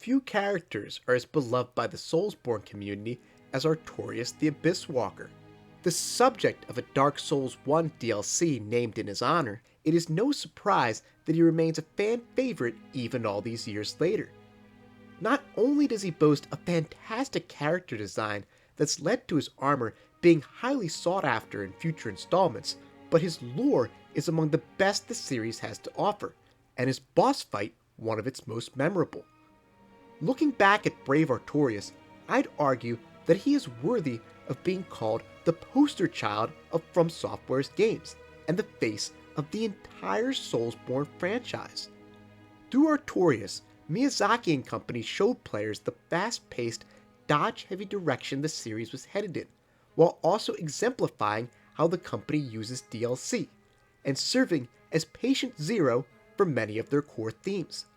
Few characters are as beloved by the Soulsborne community as Artorias the Abysswalker. The subject of a Dark Souls 1 DLC named in his honor, it is no surprise that he remains a fan favorite even all these years later. Not only does he boast a fantastic character design that's led to his armor being highly sought after in future installments, but his lore is among the best the series has to offer, and his boss fight one of its most memorable. Looking back at Brave Artorias, I'd argue that he is worthy of being called the poster child of From Software's games, and the face of the entire Soulsborne franchise. Through Artorias, Miyazaki and company showed players the fast-paced, dodge-heavy direction the series was headed in, while also exemplifying how the company uses DLC, and serving as patient zero for many of their core themes.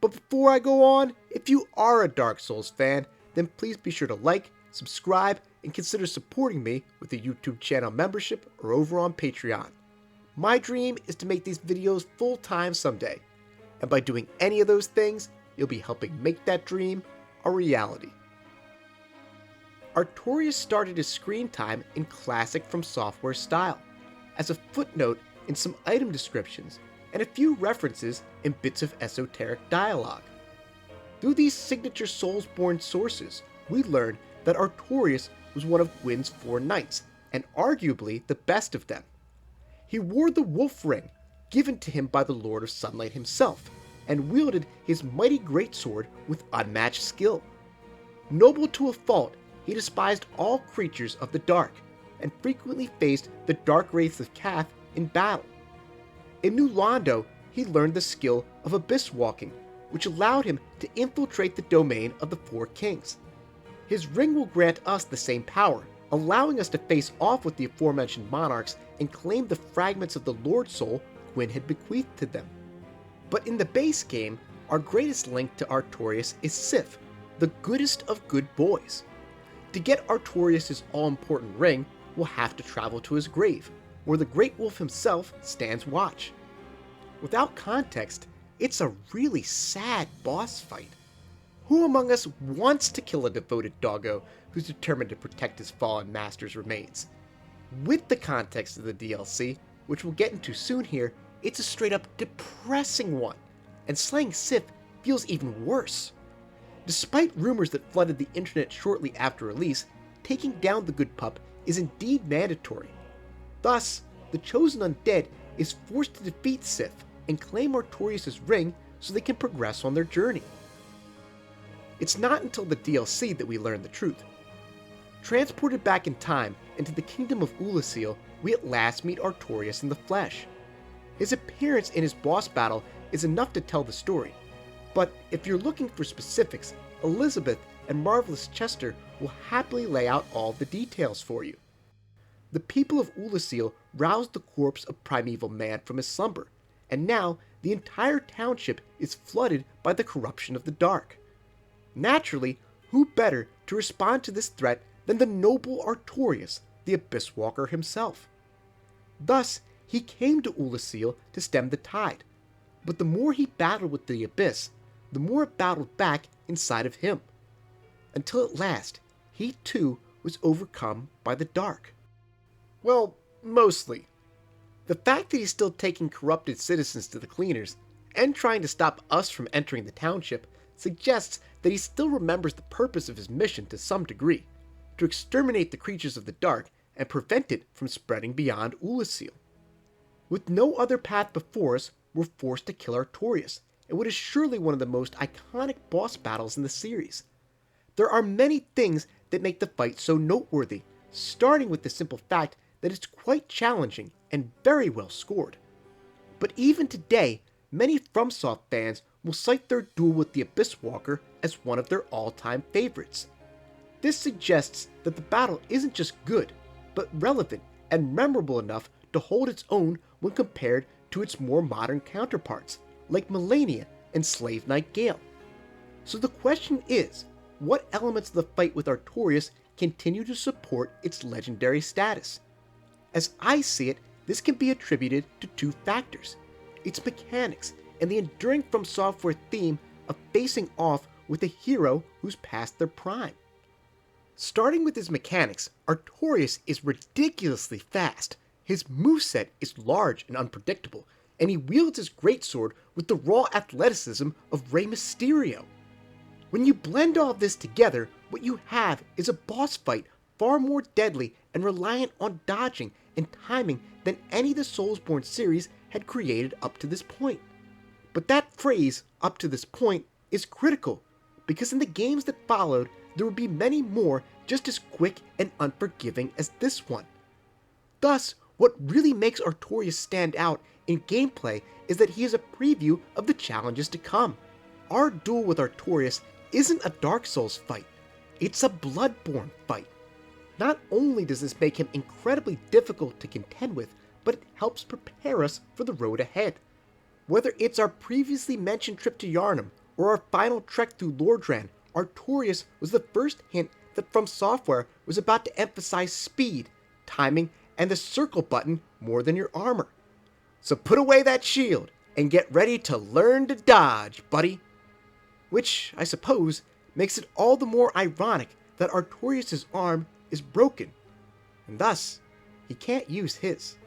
But before I go on, if you are a Dark Souls fan, then please be sure to like, subscribe, and consider supporting me with a YouTube channel membership or over on Patreon. My dream is to make these videos full-time someday, and by doing any of those things, you'll be helping make that dream a reality. Artorias started his screen time in classic From Software style, as a footnote in some item descriptions, and a few references in bits of esoteric dialogue. Through these signature Soulsborne sources, we learn that Artorias was one of Gwyn's 4 knights, and arguably the best of them. He wore the wolf ring, given to him by the Lord of Sunlight himself, and wielded his mighty greatsword with unmatched skill. Noble to a fault, he despised all creatures of the dark, and frequently faced the dark wraiths of Cath in battle. In New Londo, he learned the skill of abyss walking, which allowed him to infiltrate the domain of the 4 kings. His ring will grant us the same power, allowing us to face off with the aforementioned monarchs and claim the fragments of the Lord Soul Gwyn had bequeathed to them. But in the base game, our greatest link to Artorias is Sif, the goodest of good boys. To get Artorias' all-important ring, we'll have to travel to his grave, where the Great Wolf himself stands watch. Without context, it's a really sad boss fight. Who among us wants to kill a devoted doggo who's determined to protect his fallen master's remains? With the context of the DLC, which we'll get into soon here, it's a straight-up depressing one, and slaying Sif feels even worse. Despite rumors that flooded the internet shortly after release, taking down the good pup is indeed mandatory. Thus, the chosen undead is forced to defeat Sif and claim Artorias' ring so they can progress on their journey. It's not until the DLC that we learn the truth. Transported back in time into the kingdom of Ulasil, we at last meet Artorias in the flesh. His appearance in his boss battle is enough to tell the story, but if you're looking for specifics, Elizabeth and Marvelous Chester will happily lay out all the details for you. The people of Ulasil roused the corpse of primeval man from his slumber, and now the entire township is flooded by the corruption of the dark. Naturally, who better to respond to this threat than the noble Artorias, the Abysswalker himself? Thus, he came to Ulasil to stem the tide, but the more he battled with the Abyss, the more it battled back inside of him, until at last, he too was overcome by the dark. Well, mostly. The fact that he's still taking corrupted citizens to the cleaners, and trying to stop us from entering the township, suggests that he still remembers the purpose of his mission to some degree, to exterminate the creatures of the dark and prevent it from spreading beyond Ulasil. With no other path before us, we're forced to kill Artorias, in what is surely one of the most iconic boss battles in the series. There are many things that make the fight so noteworthy, starting with the simple fact that it's quite challenging and very well scored. But even today, many FromSoft fans will cite their duel with the Abysswalker as one of their all-time favorites. This suggests that the battle isn't just good, but relevant and memorable enough to hold its own when compared to its more modern counterparts, like Melania and Slave Knight Gale. So the question is, what elements of the fight with Artorias continue to support its legendary status? As I see it, this can be attributed to 2 factors: its mechanics and the enduring From Software theme of facing off with a hero who's past their prime. Starting with his mechanics, Artorias is ridiculously fast. His moveset is large and unpredictable, and he wields his greatsword with the raw athleticism of Rey Mysterio. When you blend all this together, what you have is a boss fight far more deadly and reliant on dodging and timing than any of the Soulsborne series had created up to this point. But that phrase, up to this point, is critical, because in the games that followed, there would be many more just as quick and unforgiving as this one. Thus, what really makes Artorias stand out in gameplay is that he is a preview of the challenges to come. Our duel with Artorias isn't a Dark Souls fight, it's a Bloodborne fight. Not only does this make him incredibly difficult to contend with, but it helps prepare us for the road ahead. Whether it's our previously mentioned trip to Yharnam or our final trek through Lordran, Artorias was the first hint that From Software was about to emphasize speed, timing, and the circle button more than your armor. So put away that shield and get ready to learn to dodge, buddy. Which, I suppose, makes it all the more ironic that Artorias' arm is broken, and thus, he can't use his.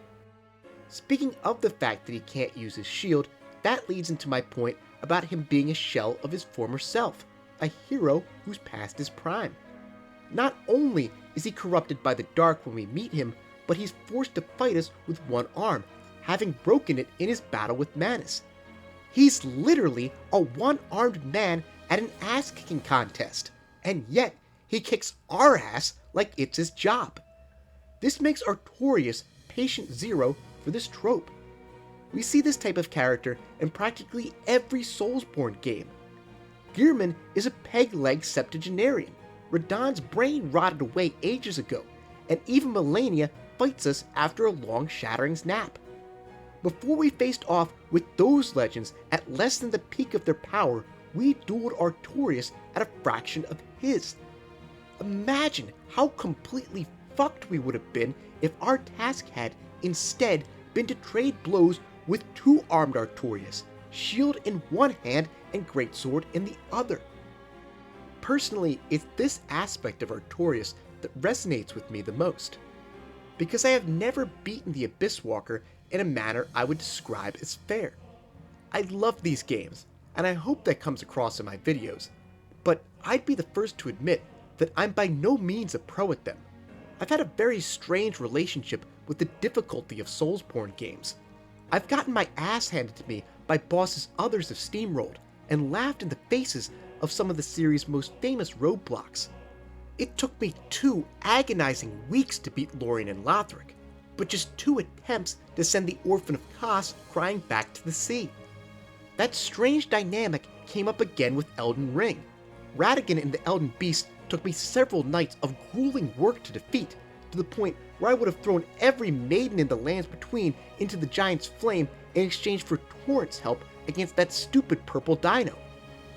Speaking of the fact that he can't use his shield, that leads into my point about him being a shell of his former self, a hero who's past his prime. Not only is he corrupted by the dark when we meet him, but he's forced to fight us with one arm, having broken it in his battle with Manus. He's literally a one-armed man at an ass-kicking contest, and yet he kicks our ass like it's his job. This makes Artorias patient zero for this trope. We see this type of character in practically every Soulsborne game. Gearman is a peg-leg septuagenarian, Radahn's brain rotted away ages ago, and even Malenia fights us after a long Shattering's nap. Before we faced off with those legends at less than the peak of their power, we dueled Artorias at a fraction of his. Imagine how completely fucked we would have been if our task had, instead, been to trade blows with two-armed Artorias, shield in one hand and greatsword in the other. Personally, it's this aspect of Artorias that resonates with me the most, because I have never beaten the Abysswalker in a manner I would describe as fair. I love these games, and I hope that comes across in my videos, but I'd be the first to admit that I'm by no means a pro at them. I've had a very strange relationship with the difficulty of Soulsborne games. I've gotten my ass handed to me by bosses others have steamrolled, and laughed in the faces of some of the series' most famous roadblocks. It took me 2 agonizing weeks to beat Lorien and Lothric, but just 2 attempts to send the Orphan of Kos crying back to the sea. That strange dynamic came up again with Elden Ring. Radagon and the Elden Beast took me several nights of grueling work to defeat, to the point where I would have thrown every maiden in the lands between into the giant's flame in exchange for Torrent's help against that stupid purple dino,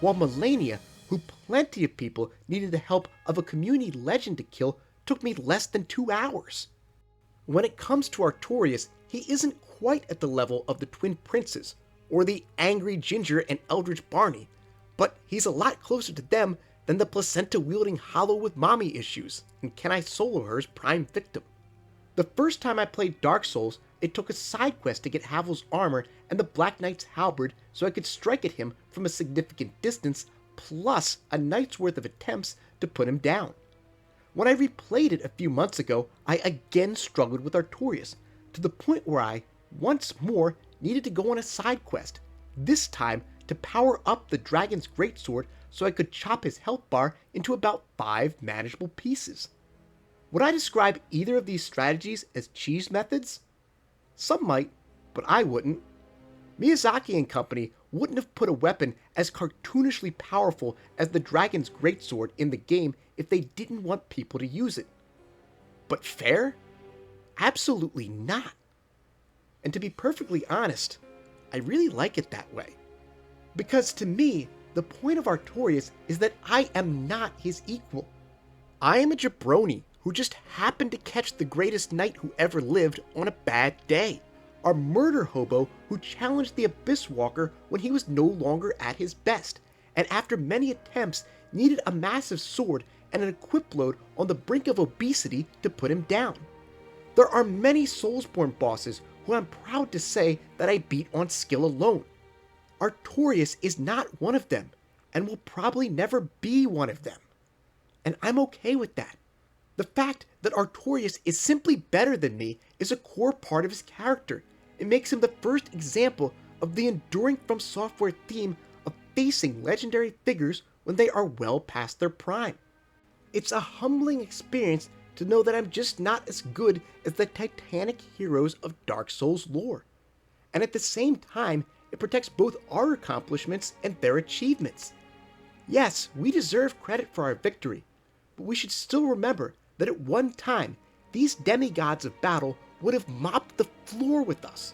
while Malenia, who plenty of people needed the help of a community legend to kill, took me less than 2 hours. When it comes to Artorias, he isn't quite at the level of the Twin Princes, or the Angry Ginger and Eldritch Barney, but he's a lot closer to them than the placenta-wielding hollow with mommy issues and Can I Solo Her's prime victim. The first time I played Dark Souls, it took a side quest to get Havel's armor and the Black Knight's halberd so I could strike at him from a significant distance, plus a night's worth of attempts to put him down. When I replayed it a few months ago, I again struggled with Artorias, to the point where I, once more, needed to go on a side quest, this time to power up the dragon's greatsword so I could chop his health bar into about 5 manageable pieces. Would I describe either of these strategies as cheese methods? Some might, but I wouldn't. Miyazaki and company wouldn't have put a weapon as cartoonishly powerful as the dragon's greatsword in the game if they didn't want people to use it. But fair? Absolutely not. And to be perfectly honest, I really like it that way. Because to me, the point of Artorias is that I am not his equal. I am a jabroni who just happened to catch the greatest knight who ever lived on a bad day. A murder hobo who challenged the Abysswalker when he was no longer at his best, and after many attempts needed a massive sword and an equip load on the brink of obesity to put him down. There are many Soulsborne bosses who I'm proud to say that I beat on skill alone. Artorias is not one of them, and will probably never be one of them. And I'm okay with that. The fact that Artorias is simply better than me is a core part of his character. It makes him the first example of the enduring From Software theme of facing legendary figures when they are well past their prime. It's a humbling experience to know that I'm just not as good as the titanic heroes of Dark Souls lore. And at the same time, it protects both our accomplishments and their achievements. Yes, we deserve credit for our victory, but we should still remember that at one time, these demigods of battle would have mopped the floor with us.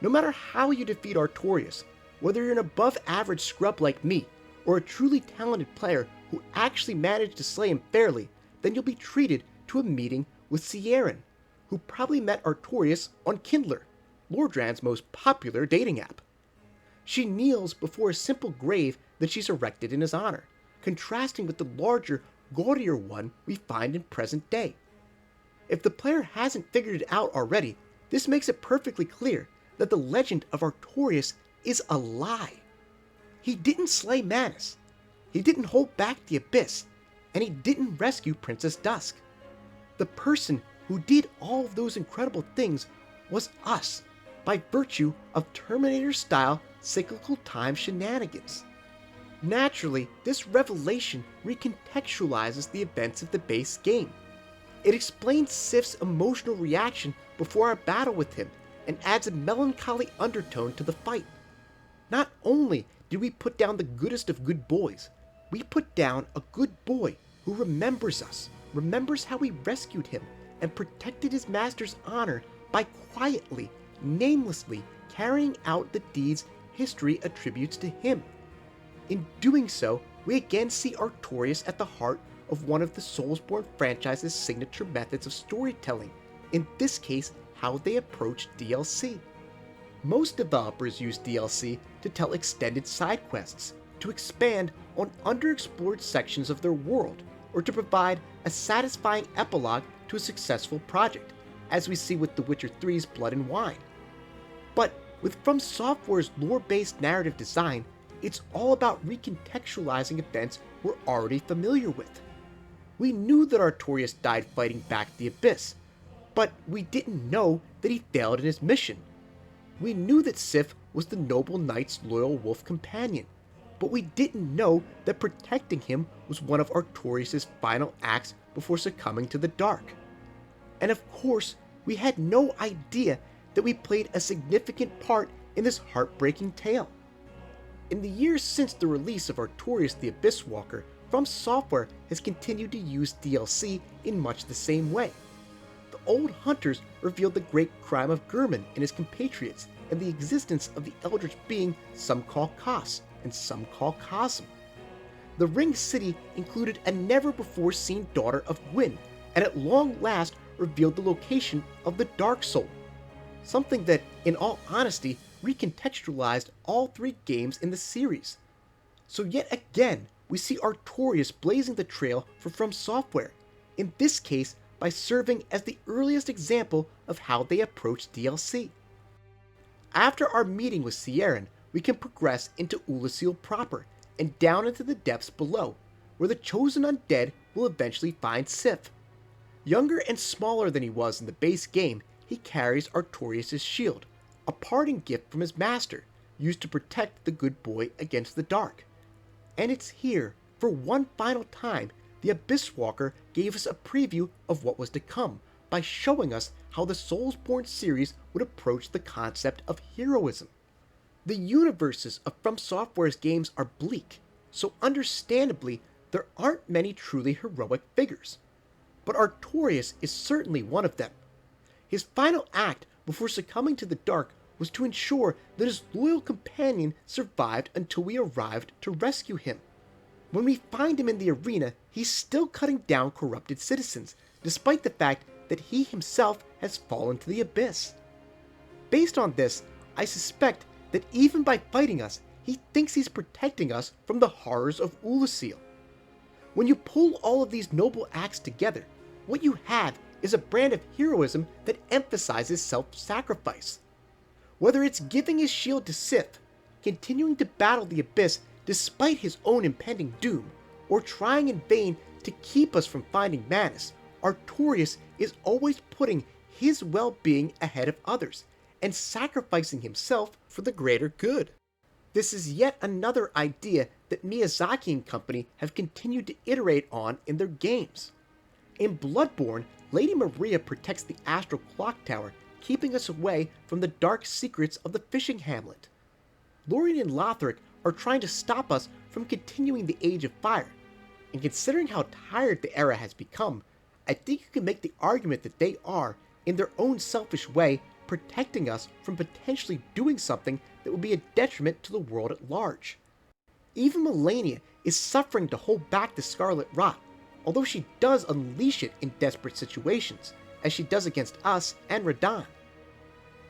No matter how you defeat Artorias, whether you're an above-average scrub like me, or a truly talented player who actually managed to slay him fairly, then you'll be treated to a meeting with Sieran, who probably met Artorias on Kindler, Lordran's most popular dating app. She kneels before a simple grave that she's erected in his honor, contrasting with the larger, gaudier one we find in present day. If the player hasn't figured it out already, this makes it perfectly clear that the legend of Artorias is a lie. He didn't slay Manus, he didn't hold back the Abyss, and he didn't rescue Princess Dusk. The person who did all of those incredible things was us, by virtue of Terminator-style cyclical time shenanigans. Naturally, this revelation recontextualizes the events of the base game. It explains Sif's emotional reaction before our battle with him, and adds a melancholy undertone to the fight. Not only did we put down the goodest of good boys, we put down a good boy who remembers us, remembers how we rescued him, and protected his master's honor by quietly, namelessly carrying out the deeds history attributes to him. In doing so, we again see Artorias at the heart of one of the Soulsborne franchise's signature methods of storytelling, in this case, how they approach DLC. Most developers use DLC to tell extended side quests, to expand on underexplored sections of their world, or to provide a satisfying epilogue to a successful project, as we see with The Witcher 3's Blood and Wine. But with From Software's lore-based narrative design, it's all about recontextualizing events we're already familiar with. We knew that Artorias died fighting back the Abyss, but we didn't know that he failed in his mission. We knew that Sif was the noble knight's loyal wolf companion, but we didn't know that protecting him was one of Artorias' final acts before succumbing to the dark. And of course, we had no idea that we played a significant part in this heartbreaking tale. In the years since the release of Artorias the Abysswalker, From Software has continued to use DLC in much the same way. The old hunters revealed the great crime of Gurman and his compatriots, and the existence of the eldritch being some call Kos and some call Cosm. The Ringed City included a never-before-seen daughter of Gwyn, and at long last revealed the location of the Dark Soul, something that, in all honesty, recontextualized all three games in the series. So yet again, we see Artorias blazing the trail for From Software, in this case by serving as the earliest example of how they approach DLC. After our meeting with Sieran, we can progress into Ulasil proper, and down into the depths below, where the chosen undead will eventually find Sif. Younger and smaller than he was in the base game, he carries Artorias' shield, a parting gift from his master, used to protect the good boy against the dark. And it's here, for one final time, the Abysswalker gave us a preview of what was to come, by showing us how the Soulsborne series would approach the concept of heroism. The universes of From Software's games are bleak, so understandably, there aren't many truly heroic figures. But Artorias is certainly one of them. His final act before succumbing to the dark was to ensure that his loyal companion survived until we arrived to rescue him. When we find him in the arena, he's still cutting down corrupted citizens, despite the fact that he himself has fallen to the abyss. Based on this, I suspect that even by fighting us, he thinks he's protecting us from the horrors of Ulasil. When you pull all of these noble acts together, what you have is a brand of heroism that emphasizes self-sacrifice. Whether it's giving his shield to Sif, continuing to battle the Abyss despite his own impending doom, or trying in vain to keep us from finding Manus, Artorias is always putting his well-being ahead of others, and sacrificing himself for the greater good. This is yet another idea that Miyazaki and company have continued to iterate on in their games. In Bloodborne, Lady Maria protects the Astral Clock Tower, keeping us away from the dark secrets of the fishing hamlet. Lorien and Lothric are trying to stop us from continuing the Age of Fire, and considering how tired the era has become, I think you can make the argument that they are, in their own selfish way, protecting us from potentially doing something that would be a detriment to the world at large. Even Melania is suffering to hold back the Scarlet Rot, although she does unleash it in desperate situations, as she does against us and Radahn.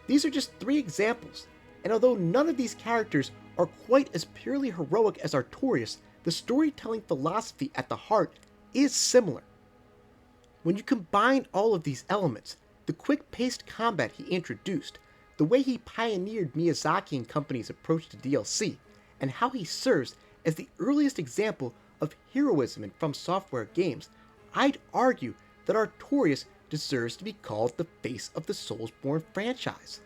These are just 3 examples, and although none of these characters are quite as purely heroic as Artorias, the storytelling philosophy at the heart is similar. When you combine all of these elements, the quick-paced combat he introduced, the way he pioneered Miyazaki and company's approach to DLC, and how he serves as the earliest example of heroism in From Software games, I'd argue that Artorias deserves to be called the face of the Soulsborne franchise.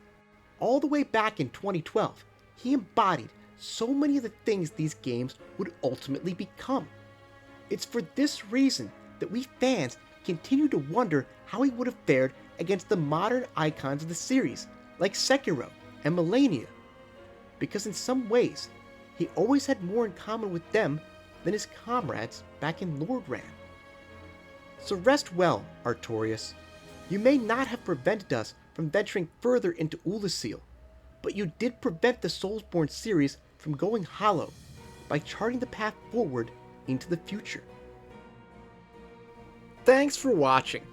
All the way back in 2012, he embodied so many of the things these games would ultimately become. It's for this reason that we fans continue to wonder how he would have fared against the modern icons of the series, like Sekiro and Melania, because in some ways, he always had more in common with them than his comrades back in Lordran. So rest well, Artorias. You may not have prevented us from venturing further into Ulasil, but you did prevent the Soulsborne series from going hollow by charting the path forward into the future. Thanks for watching.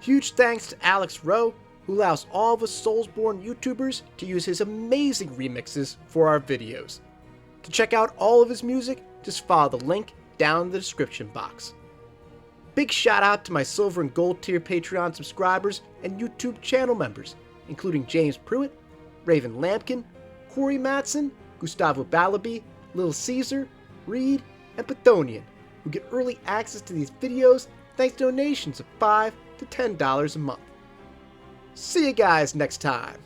Huge thanks to Alex Roe, who allows all of us Soulsborne YouTubers to use his amazing remixes for our videos. To check out all of his music, just follow the link down in the description box. Big shout out to my Silver and Gold tier Patreon subscribers and YouTube channel members, including James Pruitt, Raven Lampkin, Corey Matson, Gustavo Balabi, Little Caesar, Reed, and Pathonian, who get early access to these videos thanks to donations of $5 to $10 a month. See you guys next time!